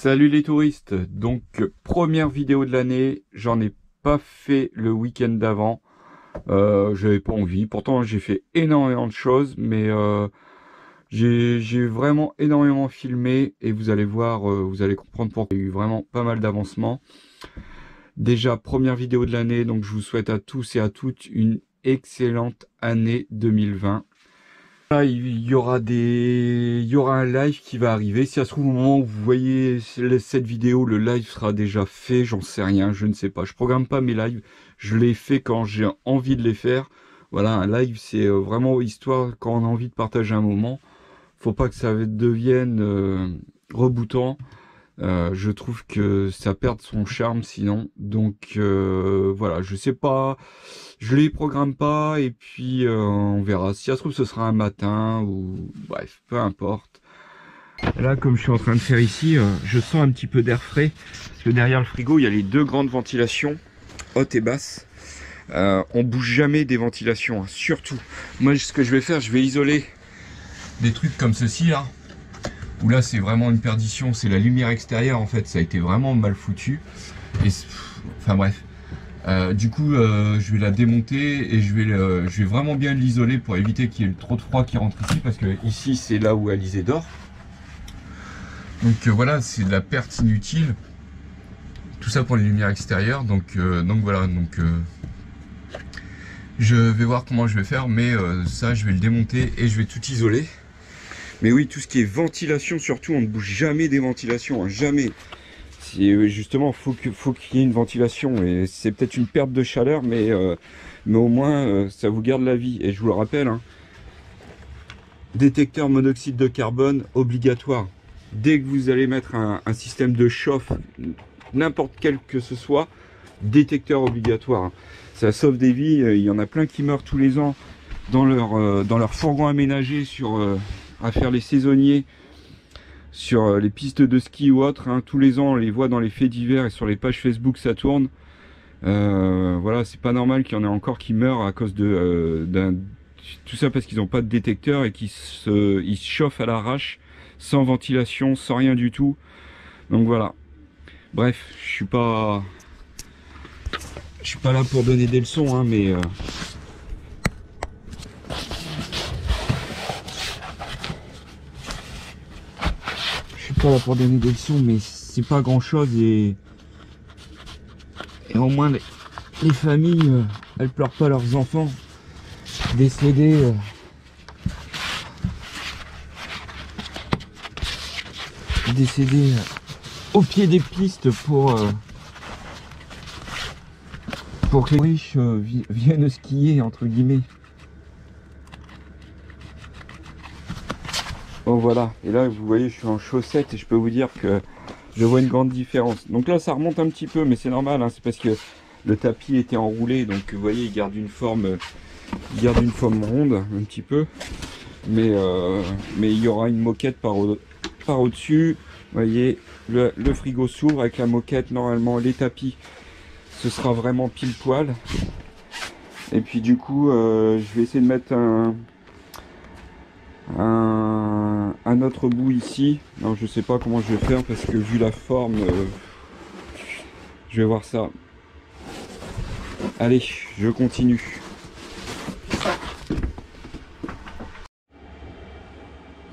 Salut les touristes, donc première vidéo de l'année, j'en ai pas fait le week-end d'avant, j'avais pas envie, pourtant j'ai fait énormément de choses, mais j'ai vraiment énormément filmé et vous allez voir, vous allez comprendre pourquoi il y a eu vraiment pas mal d'avancement. Déjà première vidéo de l'année, donc je vous souhaite à tous et à toutes une excellente année 2020. Là, il y aura un live qui va arriver. Si ça se trouve au moment où vous voyez cette vidéo, le live sera déjà fait. J'en sais rien, je ne sais pas. Je programme pas mes lives. Je les fais quand j'ai envie de les faire. Voilà, un live, c'est vraiment histoire quand on a envie de partager un moment. Faut pas que ça devienne rebootant. Je trouve que ça perd son charme sinon. Donc voilà, je sais pas, je les programme pas et puis on verra. Si ça se trouve ce sera un matin ou bref, peu importe. Là, comme je suis en train de faire ici, je sens un petit peu d'air frais. Parce que derrière le frigo, il y a les deux grandes ventilations, haute et basse. On bouge jamais des ventilations, hein, surtout. Moi, ce que je vais faire, je vais isoler des trucs comme ceci là. Où là c'est vraiment une perdition, c'est la lumière extérieure en fait, ça a été vraiment mal foutu. Et enfin bref, du coup je vais la démonter et je vais vraiment bien l'isoler pour éviter qu'il y ait trop de froid qui rentre ici, parce que ici c'est là où Alizé dort. Donc voilà, c'est de la perte inutile. Tout ça pour les lumières extérieures, donc voilà, je vais voir comment je vais faire, mais ça je vais le démonter et je vais tout isoler. Mais oui, tout ce qui est ventilation, surtout, on ne bouge jamais des ventilations, hein, jamais. Justement, faut qu'il y ait une ventilation, et c'est peut-être une perte de chaleur, mais au moins, ça vous garde la vie. Et je vous le rappelle, hein, détecteur monoxyde de carbone obligatoire. Dès que vous allez mettre un système de chauffe, n'importe quel que ce soit, détecteur obligatoire. Hein. Ça sauve des vies, il y en a plein qui meurent tous les ans dans leur fourgon aménagé à faire les saisonniers sur les pistes de ski ou autres, hein. Tous les ans on les voit dans les faits divers et sur les pages Facebook ça tourne. Voilà, c'est pas normal qu'il y en ait encore qui meurent à cause tout ça parce qu'ils n'ont pas de détecteur et qu'ils se chauffent à l'arrache, sans ventilation, sans rien du tout. Donc voilà, bref, je suis pas là pour donner des leçons, hein, mais pas là pour donner des leçons, mais c'est pas grand chose, et au moins les familles elles pleurent pas leurs enfants décédés au pied des pistes pour que les riches viennent skier entre guillemets. Bon voilà, et là vous voyez je suis en chaussettes et je peux vous dire que je vois une grande différence. Donc là ça remonte un petit peu, mais c'est normal, hein, c'est parce que le tapis était enroulé, donc vous voyez il garde une forme ronde un petit peu, mais il y aura une moquette par au-dessus. Vous voyez le frigo s'ouvre avec la moquette, normalement les tapis ce sera vraiment pile poil. Et puis du coup je vais essayer de mettre un autre bout ici. Alors je sais pas comment je vais faire parce que vu la forme je vais voir ça. Allez, je continue.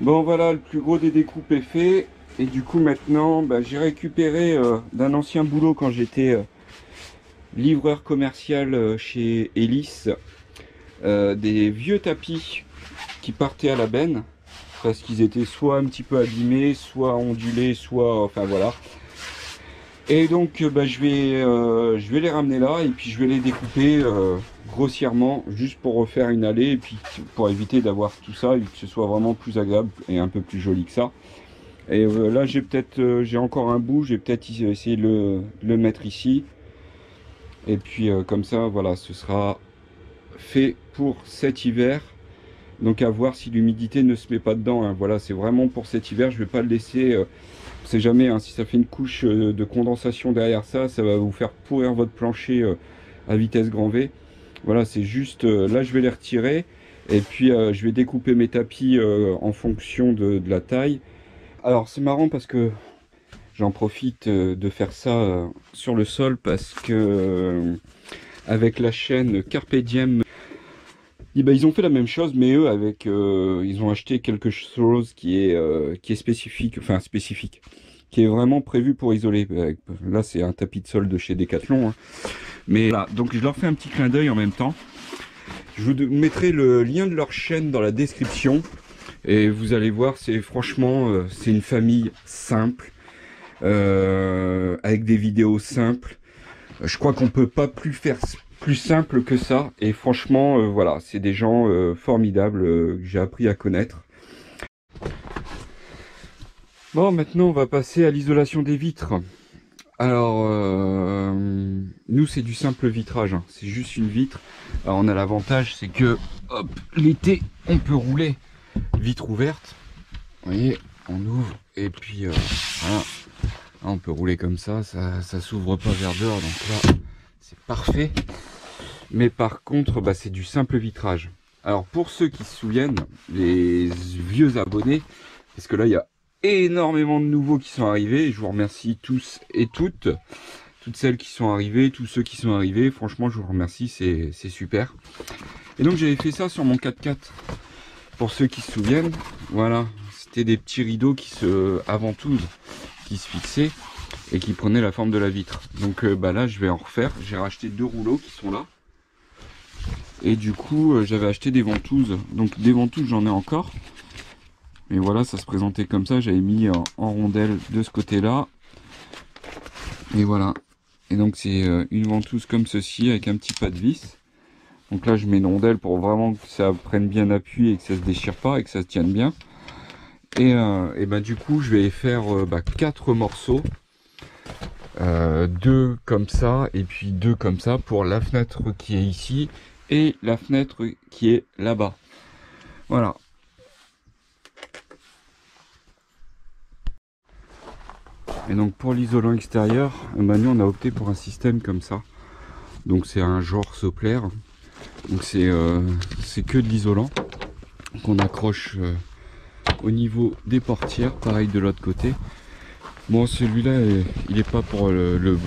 Bon voilà, le plus gros des découpes est fait, et du coup maintenant j'ai récupéré d'un ancien boulot quand j'étais livreur commercial chez Elis, des vieux tapis qui partaient à la benne parce qu'ils étaient soit un petit peu abîmés, soit ondulés, soit enfin voilà. Et donc je vais les ramener là et puis je vais les découper grossièrement juste pour refaire une allée, et puis pour éviter d'avoir tout ça et que ce soit vraiment plus agréable et un peu plus joli que ça. Et là j'ai encore un bout, j'ai peut-être essayé de le mettre ici, et puis comme ça voilà, ce sera fait pour cet hiver. Donc à voir si l'humidité ne se met pas dedans, hein. Voilà, c'est vraiment pour cet hiver, je vais pas le laisser, on sait jamais, hein, si ça fait une couche de condensation derrière ça, ça va vous faire pourrir votre plancher à vitesse grand V. Voilà, c'est juste, là je vais les retirer, et puis je vais découper mes tapis en fonction de la taille. Alors c'est marrant parce que J'en profite de faire ça sur le sol parce que avec la chaîne Carpe Diem, ils ont fait la même chose, mais eux avec ils ont acheté quelque chose qui est spécifique, enfin spécifique, qui est vraiment prévu pour isoler. Là c'est un tapis de sol de chez Decathlon, hein. Mais là, donc je leur fais un petit clin d'œil en même temps. Je vous mettrai le lien de leur chaîne dans la description et vous allez voir, c'est franchement c'est une famille simple avec des vidéos simples. Je crois qu'on peut pas faire plus simple que ça, et franchement voilà, c'est des gens formidables que j'ai appris à connaître. Bon, maintenant on va passer à l'isolation des vitres. Alors nous c'est du simple vitrage, hein. C'est juste une vitre. Alors, on a l'avantage, c'est que hop, l'été on peut rouler vitre ouverte. Vous voyez, on ouvre et puis voilà. Là, on peut rouler comme ça s'ouvre pas vers dehors, donc là c'est parfait. Mais par contre, bah, c'est du simple vitrage. Alors pour ceux qui se souviennent, les vieux abonnés, parce que là il y a énormément de nouveaux qui sont arrivés, je vous remercie tous et toutes celles qui sont arrivées, tous ceux qui sont arrivés, franchement je vous remercie, c'est super. Et donc j'avais fait ça sur mon 4x4, pour ceux qui se souviennent, voilà, c'était des petits rideaux qui se ventousent, qui se fixaient et qui prenaient la forme de la vitre. Donc bah là je vais en refaire, j'ai racheté 2 rouleaux qui sont là. Et du coup j'avais acheté des ventouses, donc des ventouses j'en ai encore. Mais voilà, ça se présentait comme ça, j'avais mis en rondelle de ce côté là. Et voilà. Et donc c'est une ventouse comme ceci avec un petit pas de vis. Donc là je mets une rondelle pour vraiment que ça prenne bien appui et que ça se déchire pas et que ça se tienne bien. Et bah du coup je vais faire 4 morceaux. 2 comme ça et puis 2 comme ça pour la fenêtre qui est ici et la fenêtre qui est là-bas. Voilà. Et donc pour l'isolant extérieur, nous on a opté pour un système comme ça. Donc c'est un genre Soplair. Donc c'est que de l'isolant qu'on accroche au niveau des portières, pareil de l'autre côté. Bon, celui-là il est pas pour il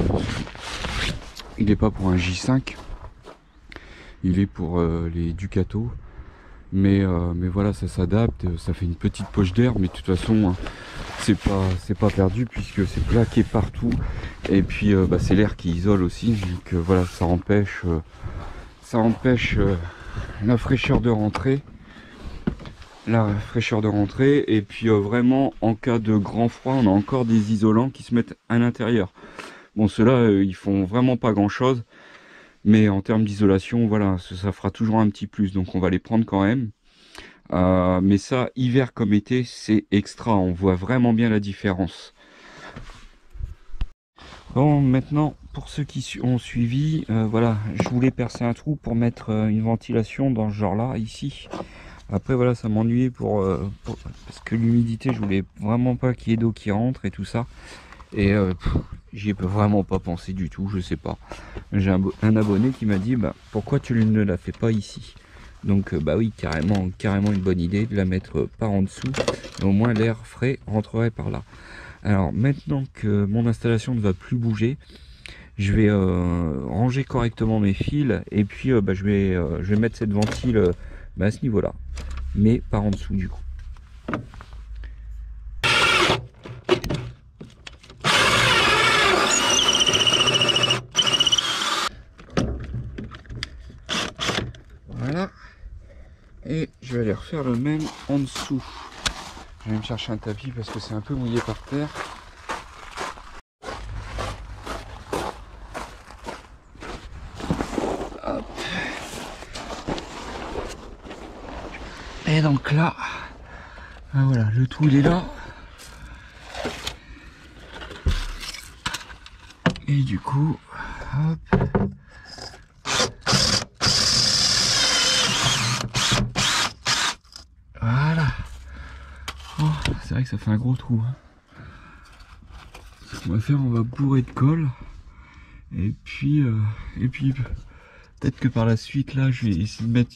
est pas pour un J5, il est pour les Ducato, mais voilà, ça s'adapte, ça fait une petite poche d'air, mais de toute façon c'est pas perdu puisque c'est plaqué partout, et puis c'est l'air qui isole aussi, donc voilà, ça empêche la fraîcheur de rentrer. Et puis vraiment en cas de grand froid on a encore des isolants qui se mettent à l'intérieur. Bon, ceux-là ils font vraiment pas grand chose, mais en termes d'isolation voilà, ça fera toujours un petit plus, donc on va les prendre quand même. Mais ça, hiver comme été, c'est extra, on voit vraiment bien la différence. Bon, maintenant pour ceux qui ont suivi, voilà, je voulais percer un trou pour mettre une ventilation dans ce genre là ici. Après voilà, ça m'ennuyait parce que l'humidité, je voulais vraiment pas qu'il y ait d'eau qui rentre et tout ça. Et j'y ai vraiment pas pensé du tout, je sais pas. J'ai un abonné qui m'a dit pourquoi tu ne la fais pas ici. Donc bah oui, carrément une bonne idée de la mettre par en dessous. Et au moins l'air frais rentrerait par là. Alors maintenant que mon installation ne va plus bouger, je vais ranger correctement mes fils et puis je vais mettre cette ventile à ce niveau là, mais par en dessous du coup. Voilà, et je vais aller refaire le même en dessous. Je vais me chercher un tapis parce que c'est un peu mouillé par terre. Hop. Et donc là, voilà, le trou il est là. Et du coup, hop. Voilà. Oh, c'est vrai que ça fait un gros trou, hein. Ce qu'on va faire, on va bourrer de colle. Et puis peut-être que par la suite, là, je vais essayer de mettre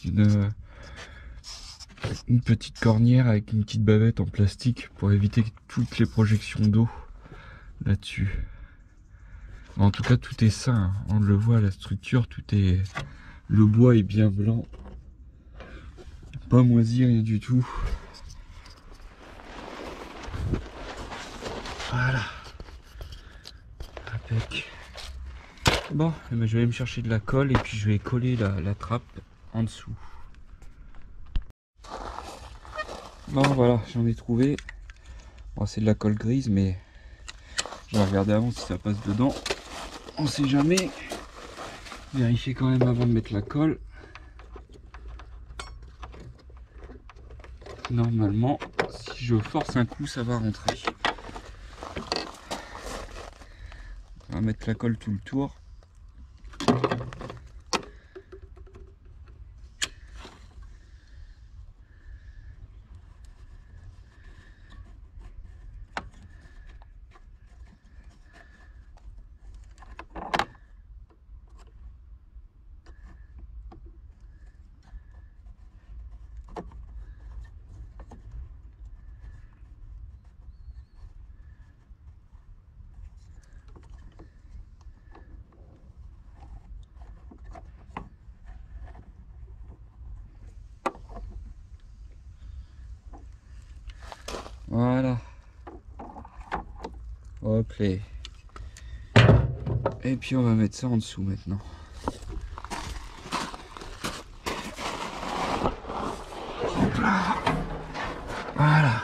une petite cornière avec une petite bavette en plastique pour éviter toutes les projections d'eau là-dessus. En tout cas, tout est sain, hein. On le voit, la structure, tout est... Le bois est bien blanc. Pas moisi, rien du tout. Voilà. Impec. Bon, je vais aller me chercher de la colle et puis je vais coller la trappe en dessous. Bon, voilà, j'en ai trouvé. Bon, c'est de la colle grise, mais je vais regarder avant si ça passe dedans. On sait jamais. Vérifier quand même avant de mettre la colle. Normalement, si je force un coup, ça va rentrer. On va mettre la colle tout le tour. Voilà. Hop là. Et puis on va mettre ça en dessous maintenant. Hop là. Voilà.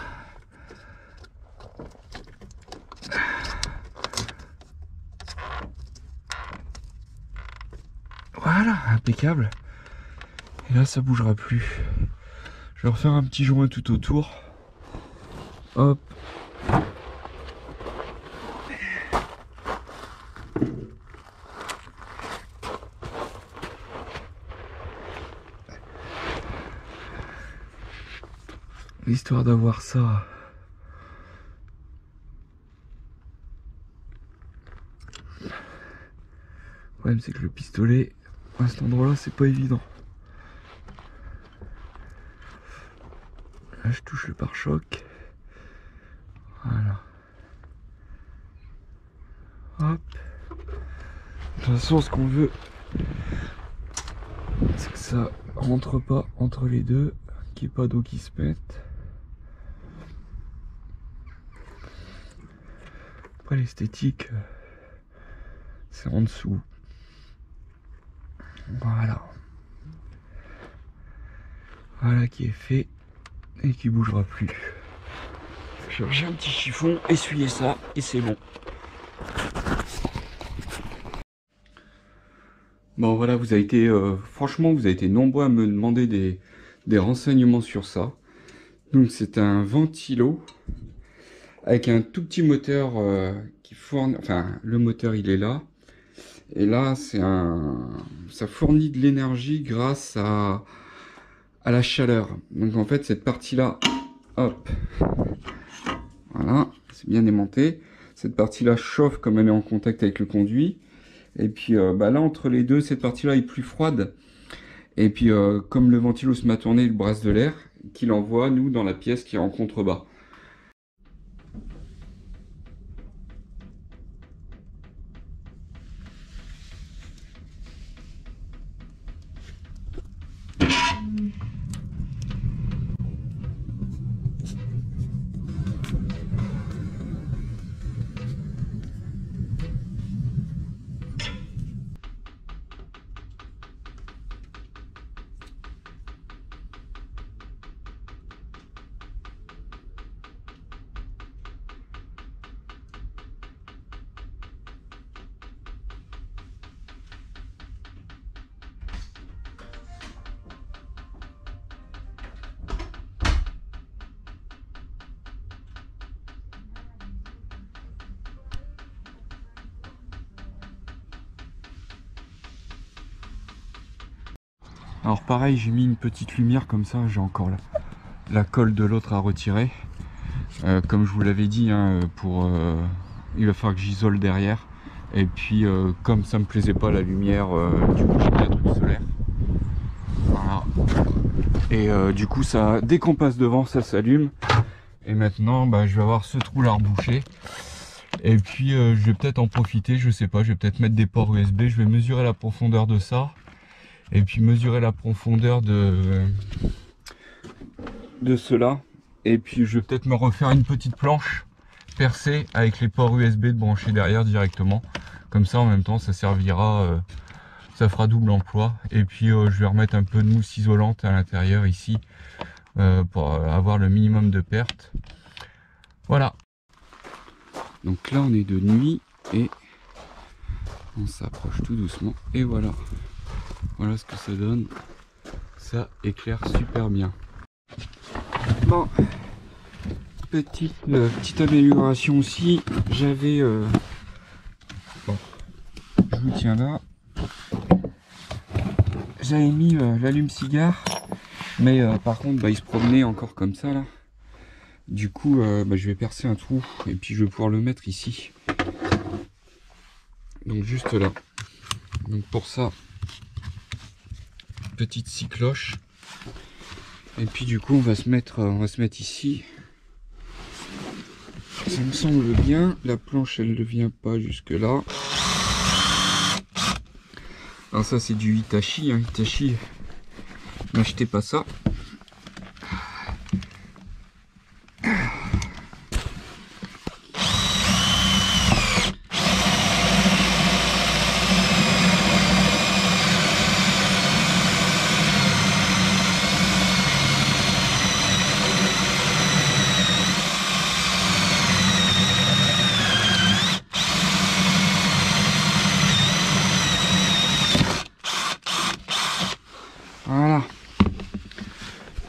Voilà, impeccable. Et là ça bougera plus. Je vais refaire un petit joint tout autour. Hop. Histoire d'avoir ça. Le problème c'est que le pistolet à cet endroit là c'est pas évident. Là je touche le pare-choc. Voilà. Hop. De toute façon ce qu'on veut c'est que ça rentre pas entre les deux, qu'il n'y ait pas d'eau qui se mette. Après l'esthétique c'est en dessous. Voilà. Voilà qui est fait et qui bougera plus. Chercher un petit chiffon, essuyer ça et c'est bon. Bon voilà, vous avez été franchement vous avez été nombreux à me demander des renseignements sur ça. Donc c'est un ventilo avec un tout petit moteur qui fournit, enfin le moteur il est là. Et là c'est ça fournit de l'énergie grâce à la chaleur. Donc en fait cette partie là, hop, voilà, c'est bien aimanté. Cette partie là chauffe comme elle est en contact avec le conduit. Et puis bah là entre les deux, cette partie là est plus froide. Et puis comme le ventilo se met à tourner, il brasse de l'air qu'il envoie nous dans la pièce qui est en contrebas. Alors pareil, j'ai mis une petite lumière comme ça, j'ai encore la colle de l'autre à retirer. Comme je vous l'avais dit, hein, il va falloir que j'isole derrière. Et puis comme ça me plaisait pas la lumière, du coup j'ai mis un truc solaire. Voilà. Et du coup ça, dès qu'on passe devant, ça s'allume. Et maintenant bah, je vais avoir ce trou là rebouché. Et puis je vais peut-être en profiter, je sais pas, je vais peut-être mettre des ports USB, je vais mesurer la profondeur de ça. Et puis mesurer la profondeur de cela. Et puis je vais peut-être me refaire une petite planche percée avec les ports USB de brancher derrière directement. Comme ça en même temps ça servira, ça fera double emploi. Et puis je vais remettre un peu de mousse isolante à l'intérieur ici pour avoir le minimum de perte. Voilà. Donc là on est de nuit et on s'approche tout doucement. Et voilà. Voilà ce que ça donne. Ça éclaire super bien. Bon, petite amélioration aussi. J'avais bon, je vous tiens là. J'avais mis l'allume-cigare, mais par contre il se promenait encore comme ça là. Du coup je vais percer un trou et puis je vais pouvoir le mettre ici. Donc juste là. Donc pour ça, petite scie cloche. Et puis du coup on va se mettre ici. Ça me semble bien. La planche elle ne vient pas jusque là. Alors ça c'est du Hitachi, hein. Hitachi, n'achetez pas ça. Voilà.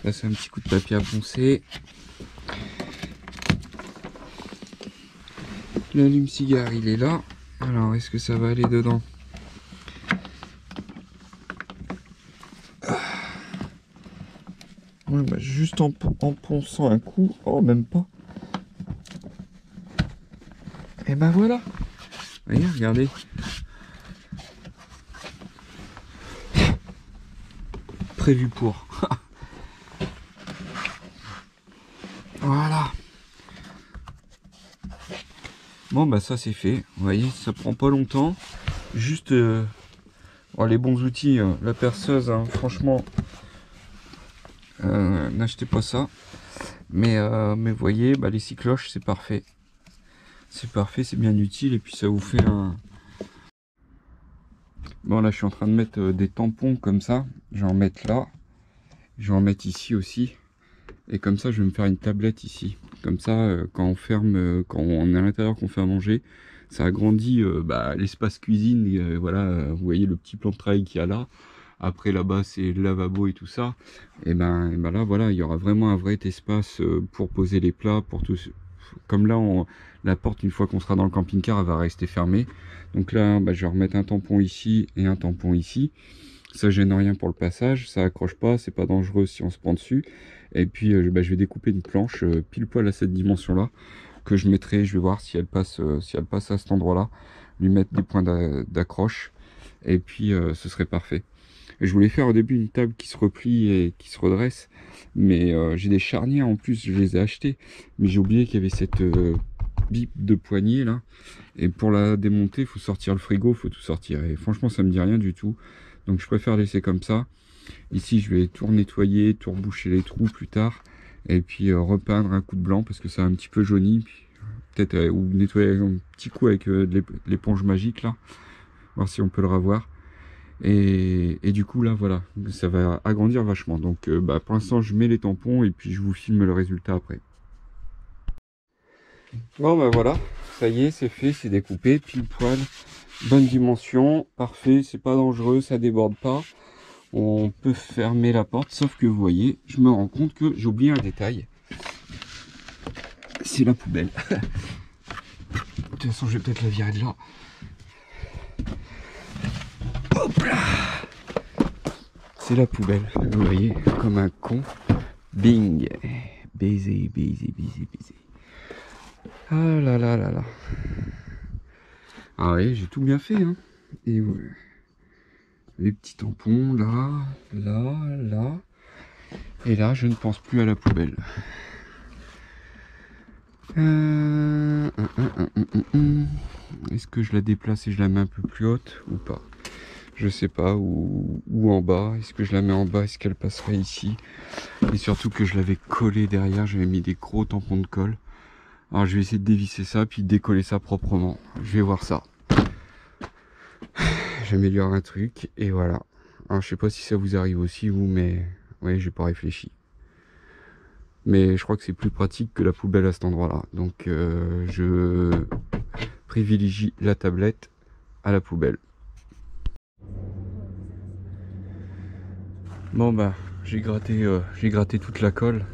Là c'est un petit coup de papier à poncer. L'allume-cigare il est là. Alors est-ce que ça va aller dedans? Ouais, bah, juste en ponçant un coup. Oh même pas. Et ben voilà. Voyez, regardez. Prévu pour. Voilà. Bon bah ça c'est fait. Vous voyez, ça prend pas longtemps. Juste les bons outils, la perceuse, hein, franchement, n'achetez pas ça. Mais vous voyez, bah, les scie cloches c'est parfait. C'est parfait, c'est bien utile et puis ça vous fait un... Bon là je suis en train de mettre des tampons comme ça. Je vais en mettre là. Je vais en mettre ici aussi. Et comme ça je vais me faire une tablette ici. Comme ça quand on ferme, quand on est à l'intérieur, qu'on fait à manger, ça agrandit l'espace cuisine. Voilà, vous voyez le petit plan de travail qu'il y a là. Après là-bas c'est le lavabo et tout ça. Et ben là voilà, il y aura vraiment un vrai espace pour poser les plats, pour tout. Comme là la porte une fois qu'on sera dans le camping-car elle va rester fermée. Donc là je vais remettre un tampon ici et un tampon ici. Ça gêne rien pour le passage, ça accroche pas, c'est pas dangereux si on se prend dessus. Et puis je vais découper une planche pile poil à cette dimension là, que je mettrai, je vais voir si elle passe à cet endroit là, lui mettre des points d'accroche et puis ce serait parfait. Et je voulais faire au début une table qui se replie et qui se redresse, mais j'ai des charnières en plus, je les ai achetées, mais j'ai oublié qu'il y avait cette bip de poignée là, et pour la démonter il faut sortir le frigo, il faut tout sortir, et franchement ça me dit rien du tout. Donc je préfère laisser comme ça. Ici je vais tout nettoyer, tout reboucher les trous plus tard. Et puis repeindre un coup de blanc parce que c'est un petit peu jauni. Peut-être ou nettoyer un petit coup avec de l'éponge magique là. Voir si on peut le revoir. Et du coup là voilà, ça va agrandir vachement. Donc pour l'instant je mets les tampons et puis je vous filme le résultat après. Bon voilà, ça y est, c'est fait, c'est découpé, pile poil. Bonne dimension, parfait, c'est pas dangereux, ça déborde pas. On peut fermer la porte, sauf que vous voyez, je me rends compte que j'ai oublié un détail. C'est la poubelle. De toute façon, je vais peut-être la virer de là. Hop là! C'est la poubelle, vous voyez, comme un con. Bing! Baiser, baiser, baiser, baiser. Ah là là là là. Ah oui, j'ai tout bien fait, hein. Et ouais. Les petits tampons, là, là, là. Et là, je ne pense plus à la poubelle. Est-ce que je la déplace et je la mets un peu plus haute ou pas? Je sais pas, ou en bas. Est-ce que je la mets en bas? Est-ce qu'elle passerait ici? Et surtout que je l'avais collé derrière, j'avais mis des gros tampons de colle. Alors je vais essayer de dévisser ça, puis de décoller ça proprement. Je vais voir ça. J'améliore un truc, et voilà. Alors je sais pas si ça vous arrive aussi, vous, mais... ouais, j'ai pas réfléchi. Mais je crois que c'est plus pratique que la poubelle à cet endroit-là. Donc je privilégie la tablette à la poubelle. Bon bah, j'ai gratté toute la colle.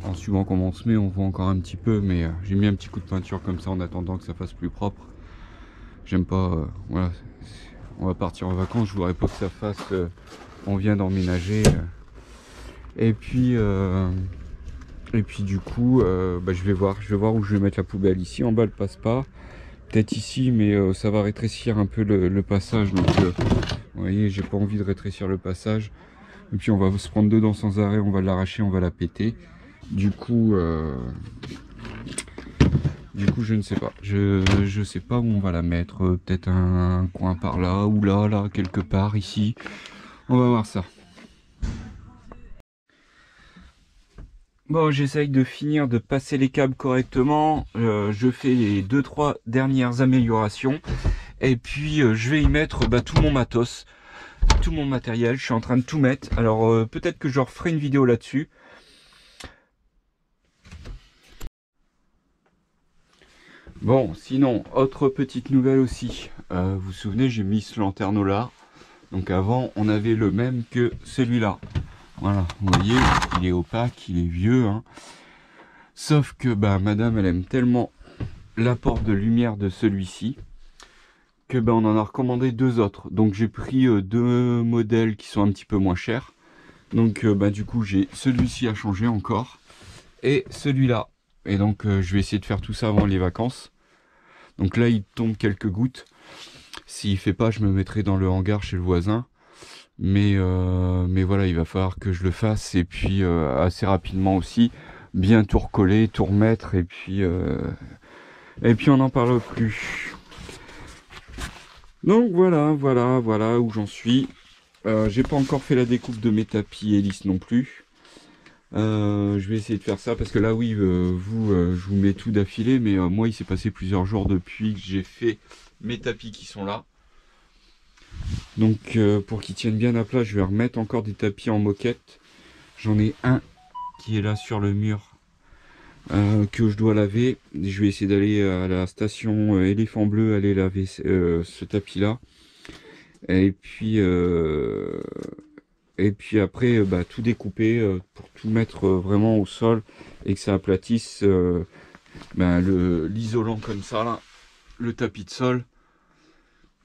En suivant comment on se met, on voit encore un petit peu, mais j'ai mis un petit coup de peinture comme ça en attendant que ça fasse plus propre. J'aime pas, voilà, on va partir en vacances, je voudrais pas que ça fasse, on vient d'emménager. Et puis du coup, bah, je vais voir où je vais mettre la poubelle. Ici en bas, elle passe pas. Peut-être ici, mais ça va rétrécir un peu le passage. Donc, vous voyez, j'ai pas envie de rétrécir le passage. Et puis on va se prendre dedans sans arrêt, on va l'arracher, on va la péter. Du coup, je ne sais pas. Je sais pas où on va la mettre. Peut-être un coin par là, ou là, quelque part, ici. On va voir ça. Bon, j'essaye de finir de passer les câbles correctement. Je fais les 2-3 dernières améliorations. Et puis, je vais y mettre tout mon matos, tout mon matériel. Je suis en train de tout mettre. Alors, peut-être que je referai une vidéo là-dessus. Bon, sinon, autre petite nouvelle aussi. Vous vous souvenez, j'ai mis ce lanterneau-là. Donc avant, on avait le même que celui-là. Voilà, vous voyez, il est opaque, il est vieux. Hein. Sauf que madame, elle aime tellement l'apport de lumière de celui-ci que on en a recommandé 2 autres. Donc j'ai pris 2 modèles qui sont un petit peu moins chers. Donc du coup, j'ai celui-ci à changer encore. Et celui-là. Et donc je vais essayer de faire tout ça avant les vacances. Donc là, il tombe quelques gouttes. S'il fait pas, je me mettrai dans le hangar chez le voisin. Mais voilà, il va falloir que je le fasse. Et puis assez rapidement aussi, bien tout recoller, tout remettre. Et puis on n'en parle plus. Donc voilà où j'en suis. J'ai pas encore fait la découpe de mes tapis hélices non plus. Je vais essayer de faire ça parce que là oui, je vous mets tout d'affilée, mais moi il s'est passé plusieurs jours depuis que j'ai fait mes tapis qui sont là. Donc pour qu'ils tiennent bien à plat, je vais remettre encore des tapis en moquette. J'en ai un qui est là sur le mur que je dois laver. Je vais essayer d'aller à la station Éléphant Bleu, aller laver ce tapis là. Et puis après, tout découper pour tout mettre vraiment au sol et que ça aplatisse l'isolant comme ça, là, le tapis de sol,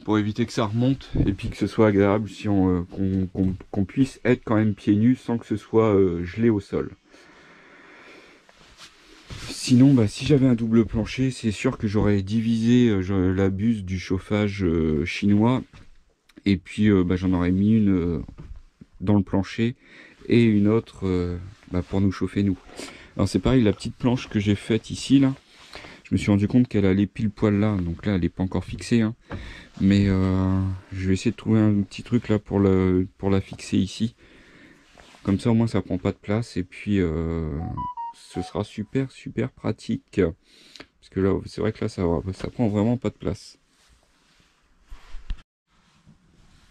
pour éviter que ça remonte et puis que ce soit agréable si qu'on puisse être quand même pieds nus sans que ce soit gelé au sol. Sinon, si j'avais un double plancher, c'est sûr que j'aurais divisé la buse du chauffage chinois et puis j'en aurais mis une dans le plancher et une autre pour nous chauffer nous. Alors c'est pareil, la petite planche que j'ai faite ici là, je me suis rendu compte qu'elle allait pile poil là, donc là elle n'est pas encore fixée hein. Mais je vais essayer de trouver un petit truc là pour la fixer ici, comme ça au moins ça prend pas de place et puis ce sera super pratique parce que là c'est vrai que là ça prend vraiment pas de place.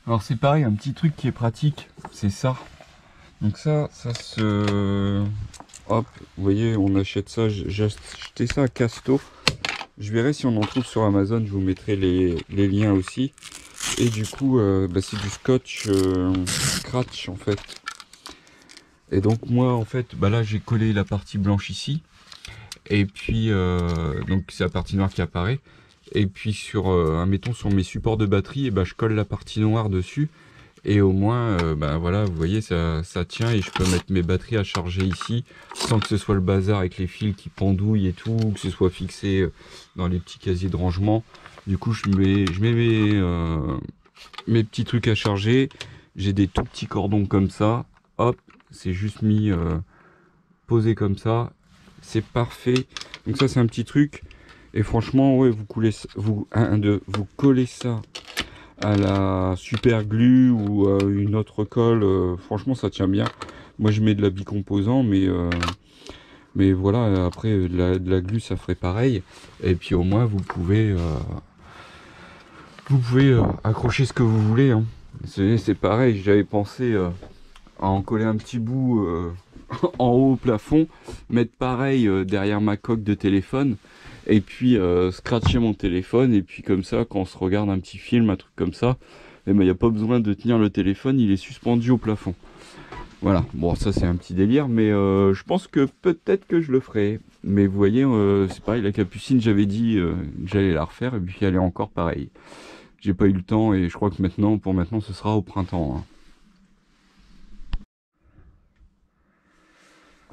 Alors c'est pareil, un petit truc qui est pratique, c'est ça. Donc ça se... Hop, vous voyez, on achète ça, j'ai acheté ça à Casto. Je verrai si on en trouve sur Amazon, je vous mettrai les liens aussi. Et du coup, c'est du scotch scratch en fait. Et donc moi en fait, là j'ai collé la partie blanche ici. Et puis, donc c'est la partie noire qui apparaît. Et puis sur, admettons sur mes supports de batterie, je colle la partie noire dessus. Et au moins, voilà, vous voyez, ça tient et je peux mettre mes batteries à charger ici sans que ce soit le bazar avec les fils qui pendouillent et tout, que ce soit fixé dans les petits casiers de rangement. Du coup, je mets mes petits trucs à charger. J'ai des tout petits cordons comme ça. Hop, c'est juste mis posé comme ça. C'est parfait. Donc ça c'est un petit truc. Et franchement, ouais, vous collez ça à la super glue ou une autre colle. Franchement, ça tient bien. Moi, je mets de la bicomposant, mais voilà, après de la glue, ça ferait pareil. Et puis au moins, vous pouvez accrocher ce que vous voulez. Hein. C'est pareil. J'avais pensé à en coller un petit bout en haut au plafond, mettre pareil derrière ma coque de téléphone. Et puis scratcher mon téléphone, et puis comme ça, quand on se regarde un petit film, un truc comme ça, il n'y a pas besoin de tenir le téléphone, il est suspendu au plafond. Voilà, bon ça c'est un petit délire, mais je pense que peut-être que je le ferai. Mais vous voyez, c'est pareil, la capucine, j'avais dit que j'allais la refaire, et puis elle est encore pareil. J'ai pas eu le temps, et je crois que pour maintenant, ce sera au printemps. Hein.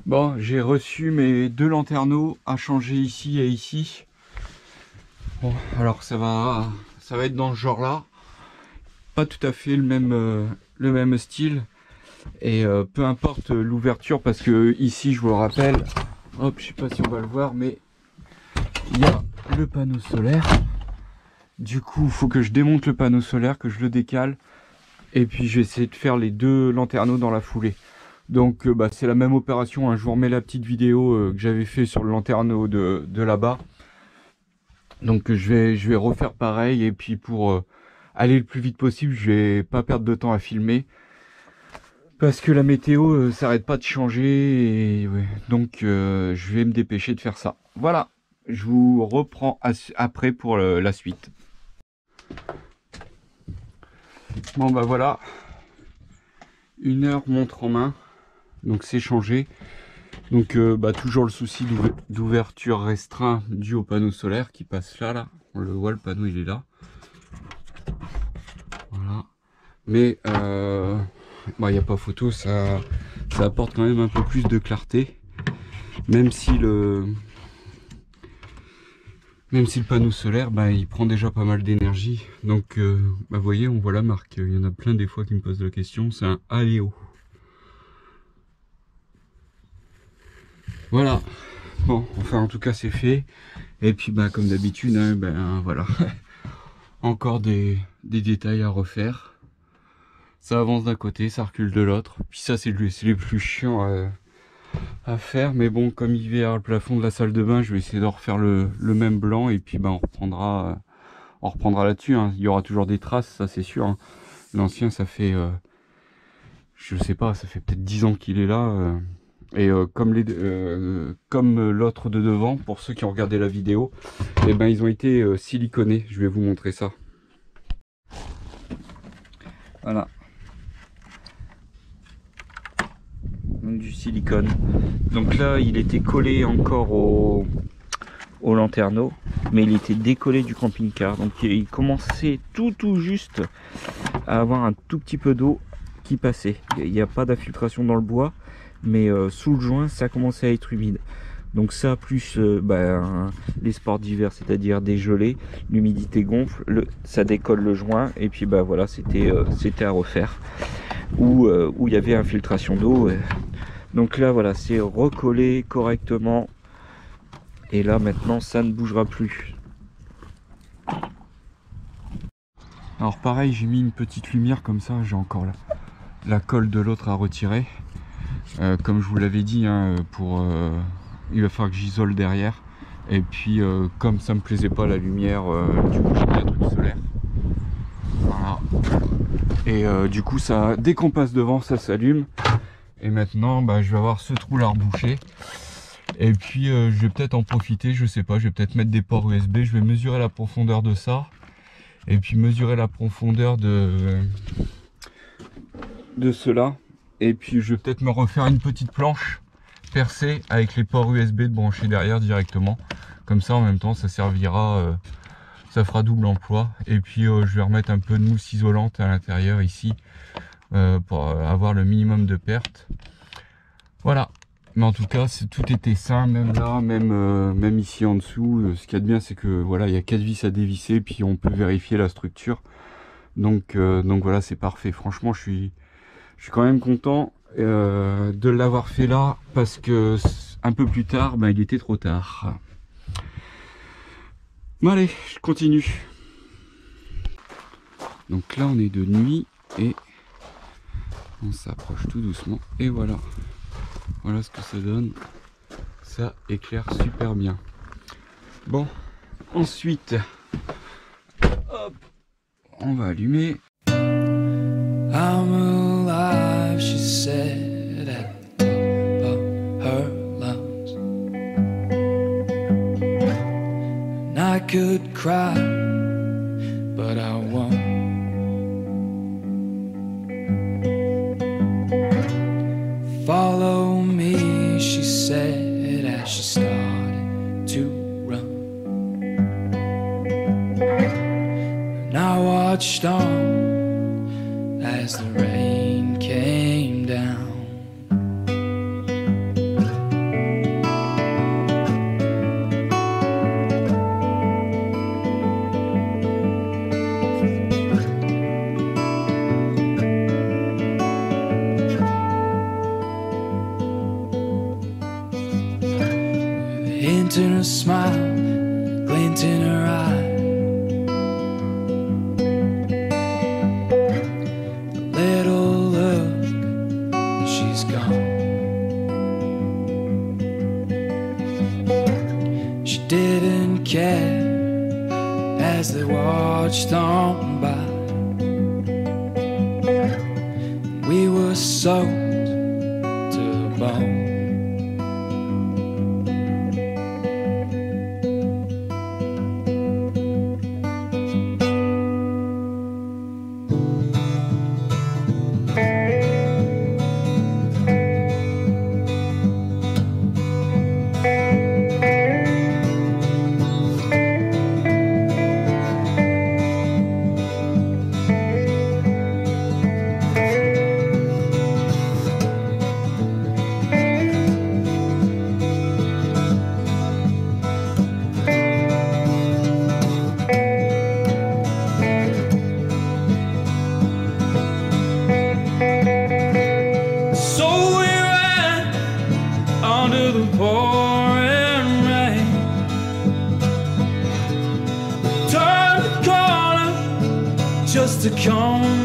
Bon, j'ai reçu mes 2 lanterneaux à changer ici et ici. Bon, alors ça va être dans ce genre-là. Pas tout à fait le même style. Et peu importe l'ouverture, parce que ici, je vous le rappelle, hop, je sais pas si on va le voir, mais il y a le panneau solaire. Du coup, il faut que je démonte le panneau solaire, que je le décale. Et puis, je vais essayer de faire les 2 lanterneaux dans la foulée. Donc c'est la même opération, hein. Je vous remets la petite vidéo que j'avais fait sur le lanterneau de là-bas. Donc je vais refaire pareil, et puis pour aller le plus vite possible, je vais pas perdre de temps à filmer. Parce que la météo s'arrête pas de changer, et ouais, donc je vais me dépêcher de faire ça. Voilà, je vous reprends après pour la suite. Bon bah voilà, 1 heure montre en main. Donc c'est changé. Donc toujours le souci d'ouverture restreint dû au panneau solaire qui passe là. On le voit, le panneau il est là. Voilà. Mais il n'y a pas photo, ça apporte quand même un peu plus de clarté. Même si le panneau solaire, il prend déjà pas mal d'énergie. Donc vous voyez, on voit la marque. Il y en a plein des fois qui me posent la question. C'est un Aléo. Voilà, bon, enfin en tout cas c'est fait. Et puis comme d'habitude, hein, voilà, encore des détails à refaire. Ça avance d'un côté, ça recule de l'autre. Puis ça c'est les plus chiants à faire. Mais bon, comme il verra le plafond de la salle de bain, je vais essayer de refaire le même blanc. Et puis on reprendra là-dessus. Hein. Il y aura toujours des traces, ça c'est sûr. Hein. L'ancien, ça fait, je sais pas, ça fait peut-être 10 ans qu'il est là. Et comme l'autre de devant, pour ceux qui ont regardé la vidéo, ils ont été siliconés. Je vais vous montrer ça. Voilà. Donc du silicone. Donc là, il était collé encore au lanterneau, mais il était décollé du camping-car. Donc il commençait tout juste à avoir un tout petit peu d'eau qui passait. Il n'y a pas d'infiltration dans le bois, mais sous le joint ça commençait à être humide. Donc ça plus les sports d'hiver, c'est-à-dire des gelées, l'humidité gonfle, ça décolle le joint, et puis voilà, c'était à refaire où il y avait infiltration d'eau. Donc là voilà, c'est recollé correctement, et là maintenant ça ne bougera plus. Alors pareil, j'ai mis une petite lumière comme ça, j'ai encore la colle de l'autre à retirer. Comme je vous l'avais dit, hein, il va falloir que j'isole derrière. Et puis comme ça me plaisait pas la lumière, du coup j'ai mis un truc solaire. Voilà. Et du coup dès qu'on passe devant, ça s'allume. Et maintenant je vais avoir ce trou là rebouché. Et puis je vais peut-être en profiter, je sais pas, je vais peut-être mettre des ports USB. Je vais mesurer la profondeur de ça. Et puis mesurer la profondeur de cela. Et puis je vais peut-être me refaire une petite planche percée avec les ports USB de brancher derrière directement. Comme ça en même temps ça servira, ça fera double emploi. Et puis je vais remettre un peu de mousse isolante à l'intérieur ici pour avoir le minimum de perte. Voilà. Mais en tout cas tout était sain, même là, même ici en dessous. Ce qu'il y a de bien, c'est que voilà, il y a 4 vis à dévisser, puis on peut vérifier la structure. Donc voilà, c'est parfait. Franchement, je suis quand même content de l'avoir fait là, parce que un peu plus tard, il était trop tard. Bon allez, je continue. Donc là on est de nuit et on s'approche tout doucement. Et voilà. Voilà ce que ça donne. Ça éclaire super bien. Bon, ensuite, hop, on va allumer. I'm alive, she said at the top of her lungs. And I could cry, but I won't. Follow me, she said as she started to run. And I watched on as the rain came down. With a hint and a smile, a glint in her eye, she didn't care as they watched on by. We were soaked to the bone. Pouring rain, turned the corner just to come